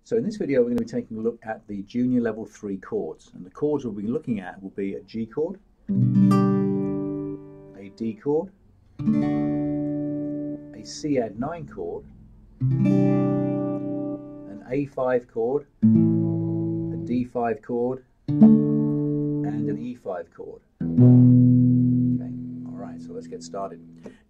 So in this video we're going to be taking a look at the junior level 3 chords, and the chords we'll be looking at will be a G chord, a D chord, a C add 9 chord, an A5 chord, a D5 chord, and an E5 chord. Okay, alright, so let's get started.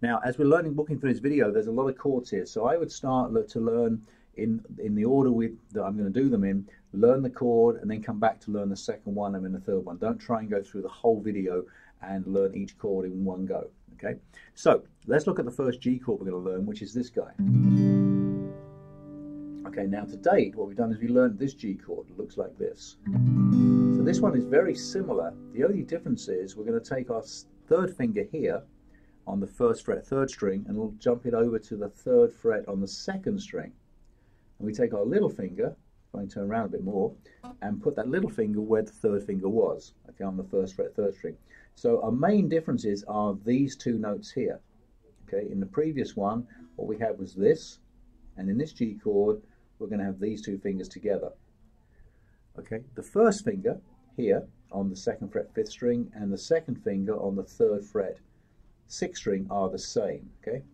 Now as we're looking through this video, there's a lot of chords here, so I would start to learn in the order that I'm going to do them in, learn the chord and then come back to learn the second one and then the third one. Don't try and go through the whole video and learn each chord in one go. Okay, so let's look at the first G chord we're going to learn, which is this guy. Okay, now to date what we've done is we learned this G chord. It looks like this. So this one is very similar. The only difference is we're going to take our third finger here on the first fret, third string, and we'll jump it over to the third fret on the second string. And we take our little finger, try and turn around a bit more, and put that little finger where the third finger was, okay, on the first fret, third string. So our main differences are these two notes here. Okay, in the previous one, what we had was this, and in this G chord, we're going to have these two fingers together. Okay, the first finger here on the second fret, fifth string, and the second finger on the third fret, sixth string are the same. Okay.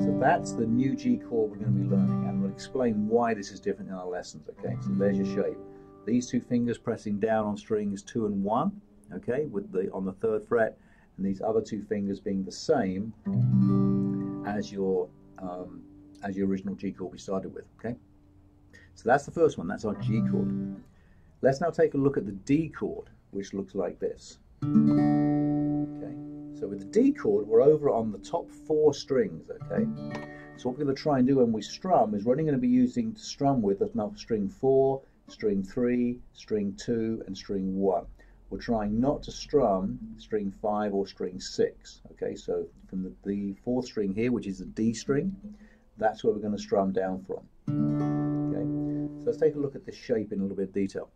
So that's the new G chord we're going to be learning, and we'll explain why this is different in our lessons. Okay, so there's your shape. These two fingers pressing down on strings 2 and 1, okay, on the third fret, and these other two fingers being the same as your original G chord we started with. Okay, so that's the first one. That's our G chord. Let's now take a look at the D chord, which looks like this. Okay. So with the D chord, we're over on the top 4 strings, okay? So what we're going to try and do when we strum is we're only going to be using to strum with string 4, string 3, string 2, and string 1. We're trying not to strum string 5 or string 6, okay? So from the 4th string here, which is the D string, that's where we're going to strum down from, okay? So let's take a look at this shape in a little bit of detail.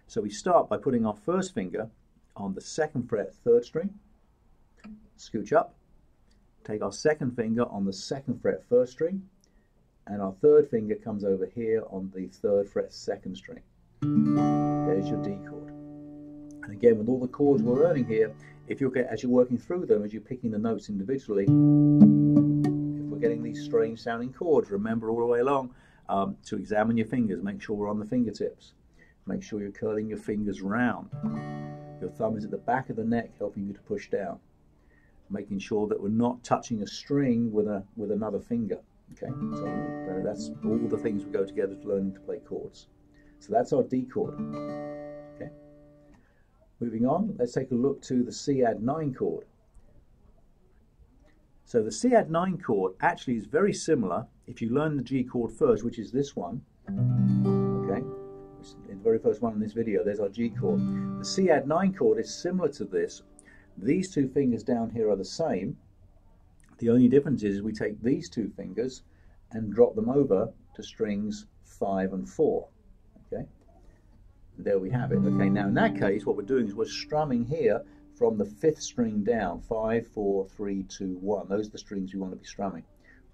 So we start by putting our first finger on the 2nd fret, 3rd string, scooch up, take our second finger on the 2nd fret, 1st string, and our third finger comes over here on the 3rd fret, 2nd string. There's your D chord. And again, with all the chords we're learning here, as you're working through them, as you're picking the notes individually, if we're getting these strange sounding chords, remember all the way along to examine your fingers, make sure we're on the fingertips, make sure you're curling your fingers round. Your thumb is at the back of the neck, helping you to push down, making sure that we're not touching a string with another finger. Okay, so that's all the things we go together to learning to play chords. So that's our D chord. Okay, moving on, let's take a look to the C add 9 chord. So the C add 9 chord actually is very similar if you learn the G chord first, which is this one. Okay, the very first one in this video. There's our G chord. The C add 9 chord is similar to this. These two fingers down here are the same. The only difference is we take these two fingers and drop them over to strings 5 and 4. Okay, there we have it. Okay, now in that case what we're doing is we're strumming here from the 5th string down, 5, 4, 3, 2, 1. Those are the strings we want to be strumming.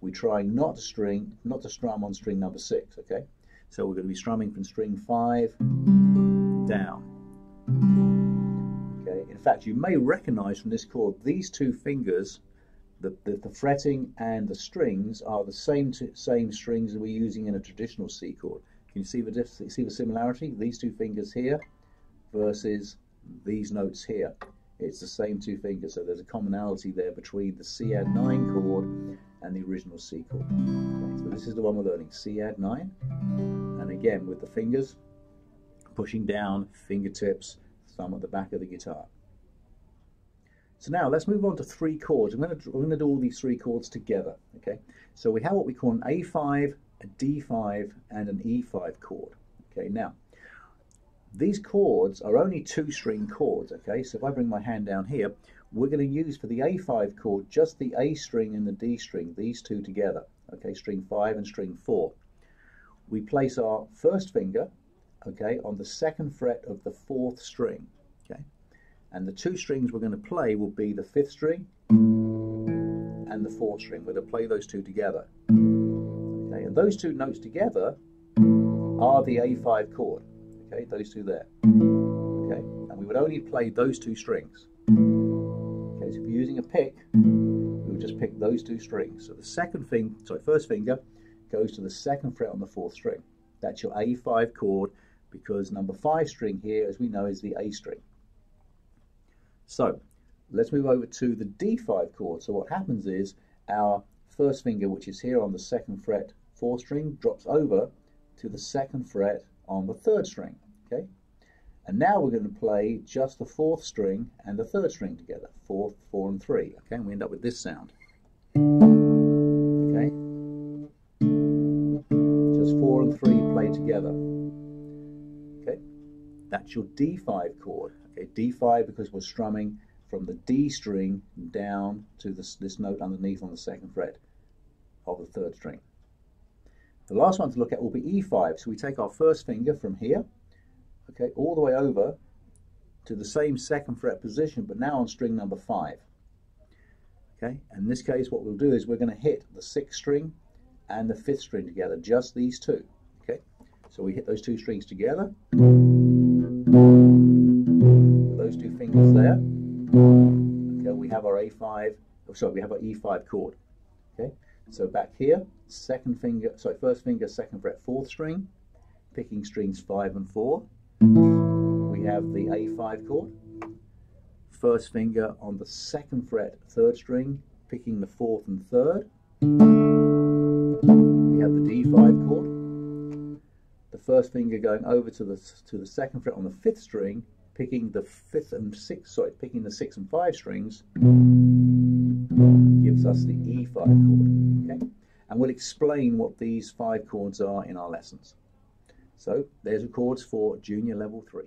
We try not to strum on string number 6. Okay, so we're going to be strumming from string 5 down. Okay, in fact, you may recognize from this chord these two fingers, the fretting and the strings are the same strings that we're using in a traditional C chord. Can you see the similarity? These two fingers here versus these notes here. It's the same two fingers, so there's a commonality there between the C add 9 chord and the original C chord. Okay, so this is the one we're learning, C add 9, and again with the fingers pushing down, fingertips, thumb at the back of the guitar. So now let's move on to 3 chords. We're going to do all these 3 chords together. Okay, so we have what we call an A5, a D5, and an E5 chord. Okay, now these chords are only 2-string chords. Okay, so if I bring my hand down here, we're going to use for the A5 chord just the A string and the D string, these two together. Okay, string 5 and string 4. We place our first finger, okay, on the 2nd fret of the 4th string. Okay, and the 2 strings we're going to play will be the 5th string and the 4th string. We're going to play those two together. Okay, and those two notes together are the A5 chord. Okay, those two there. Okay, and we would only play those two strings. Okay, so if you're using a pick, we would just pick those two strings. So the first finger goes to the second fret on the fourth string. That's your A5 chord, because number 5 string here, as we know, is the A string. So let's move over to the D5 chord. So what happens is our first finger, which is here on the second fret, 4th string, drops over to the second fret on the 3rd string. Okay, and now we're going to play just the 4th string and the 3rd string together, 4th, 4 and 3. Okay, and we end up with this sound. Okay, just 4 and 3 played together. Okay, that's your D5 chord. Okay, D5 because we're strumming from the D string down to this note underneath on the second fret of the 3rd string. The last one to look at will be E5. So we take our first finger from here, okay, all the way over to the same second fret position, but now on string number 5. Okay, and in this case what we'll do is we're going to hit the 6th string and the 5th string together, just these two. Okay, so we hit those two strings together, those two fingers there. Okay, we have our we have our E5 chord. Okay, so back here, first finger, second fret, 4th string, picking strings 5 and 4. We have the A5 chord. First finger on the second fret, 3rd string, picking the 4th and 3rd. We have the D5 chord. The first finger going over to the second fret on the 5th string, picking the 6th and 5 strings, gives us the E5 chord. Okay, and we'll explain what these 5 chords are in our lessons. So there's the chords for Junior Level 3.